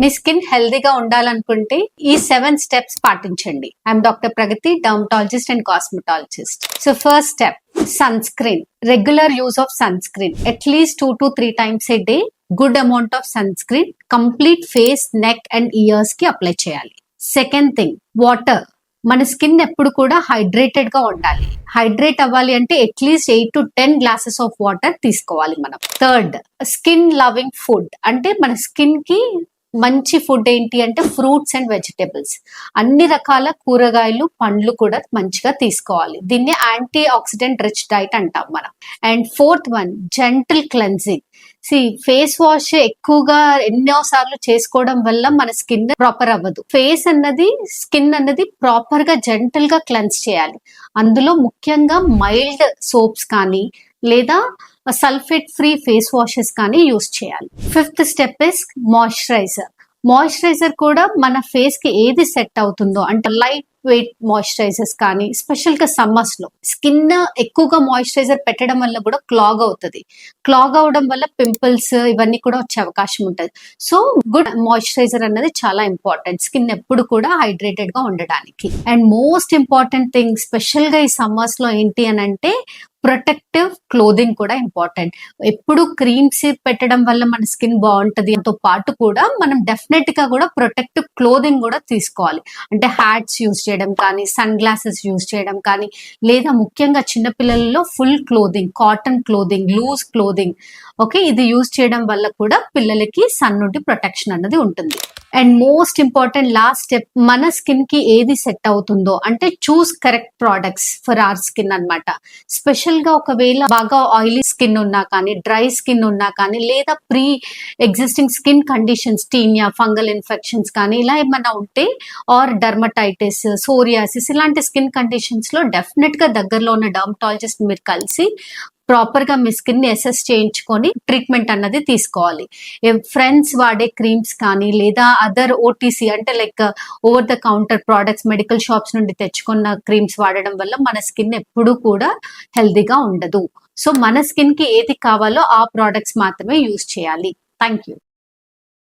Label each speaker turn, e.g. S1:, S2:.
S1: మీ skin హెల్దీగా ఉండాలనుకుంటే ఈ 7 స్టెప్స్ పాటించండి. I'm doctor Pragathi, dermatologist and cosmetologist. So first step, sunscreen. Regular use of sunscreen, at least 2 to 3 times a day. Good amount of sunscreen complete face, neck and ears కి apply చేయాలి. Second thing, water. మన skin ఎప్పుడు కూడా hydrated గా ఉండాలి. Hydrate అవ్వాలి అంటే at least 8 to 10 glasses of water తీసుకోవాలి మనం. Third, skin loving food. అంటే మన స్కిన్ కి మంచి ఫుడ్ ఏంటి అంటే ఫ్రూట్స్ అండ్ వెజిటేబుల్స్. అన్ని రకాల కూరగాయలు, పండ్లు కూడా మంచిగా తీసుకోవాలి. దీన్ని యాంటీ ఆక్సిడెంట్ రిచ్ డైట్ అంటాం మనం. And fourth one, gentle cleansing. Face wash ఎక్కువగా ఎన్నోసార్లు చేసుకోవడం వల్ల మన స్కిన్ ప్రాపర్ అవ్వదు. ఫేస్ అన్నది, స్కిన్ అన్నది ప్రాపర్ గా జెంటిల్ గా క్లెన్స్ చేయాలి. అందులో ముఖ్యంగా మైల్డ్ సోప్స్ కానీ లేదా సల్ఫేట్ ఫ్రీ ఫేస్ వాషెస్ కానీ యూస్ చేయాలి. Fifth step is moisturiser. Moisturiser కూడా మన ఫేస్ కి ఏది సెట్ అవుతుందో, అంటే లైట్ వెయిట్ మాయిశ్చరైజర్స్ కానీ, స్పెషల్ గా సమ్మర్స్ లో స్కిన్ ఎక్కువగా మాయిశ్చరైజర్ పెట్టడం వల్ల కూడా క్లాగ్ అవుతుంది. క్లాగ్ అవడం వల్ల పింపుల్స్ ఇవన్నీ కూడా వచ్చే అవకాశం ఉంటుంది. సో గుడ్ మాయిశ్చరైజర్ అన్నది చాలా ఇంపార్టెంట్ స్కిన్ ఎప్పుడు కూడా హైడ్రేటెడ్ గా ఉండడానికి. And most important thing special గా ఈ సమ్మర్స్ లో ఏంటి అని అంటే ప్రొటెక్టివ్ క్లోదింగ్ కూడా ఇంపార్టెంట్. ఎప్పుడు క్రీమ్స్ పెట్టడం వల్ల మన స్కిన్ బాగుంటది తో పాటు కూడా మనం డెఫినెట్ గా కూడా ప్రొటెక్టివ్ క్లోదింగ్ కూడా తీసుకోవాలి. అంటే హ్యాట్స్ యూజ్ చేయడం కానీ, సన్ గ్లాసెస్ యూజ్ చేయడం కానీ, లేదా ముఖ్యంగా చిన్నపిల్లలలో full clothing, cotton clothing, loose clothing, okay, ఇది యూజ్ చేయడం వల్ల కూడా పిల్లలకి సన్ నుండి ప్రొటెక్షన్ అన్నది ఉంటుంది. And most important last step, మన స్కిన్ కి ఏది సెట్ అవుతుందో అంటే choose correct products for our skin అన్నమాట. స్పెషల్ గా ఒకవేళ బాగా ఆయిలీ స్కిన్ ఉన్నా కానీ, డ్రై స్కిన్ ఉన్నా కానీ, లేదా pre existing skin conditions, tinea, fungal infections కానీ ఇలా ఏమన్నా ఉంటే, ఆర్ డర్మటైటిస్, సోరియాసిస్ ఇలాంటి స్కిన్ కండిషన్స్ లో డెఫినెట్ గా దగ్గరలో ఉన్న డర్మటాలజిస్ట్ మీరు కలిసి ప్రాపర్ గా మీ స్కిన్ ని అసెస్ చేయించుకొని ట్రీట్మెంట్ అన్నది తీసుకోవాలి. ఫ్రెండ్స్ వాడే క్రీమ్స్ కానీ, లేదా అదర్ ఓటీసీ అంటే like over the counter products, medical shops నుండి తెచ్చుకున్న క్రీమ్స్ వాడడం వల్ల మన స్కిన్ ఎప్పుడూ కూడా హెల్దీగా ఉండదు. సో మన స్కిన్ కి ఏది కావాలో ఆ ప్రోడక్ట్స్ మాత్రమే యూజ్ చేయాలి. Thank you.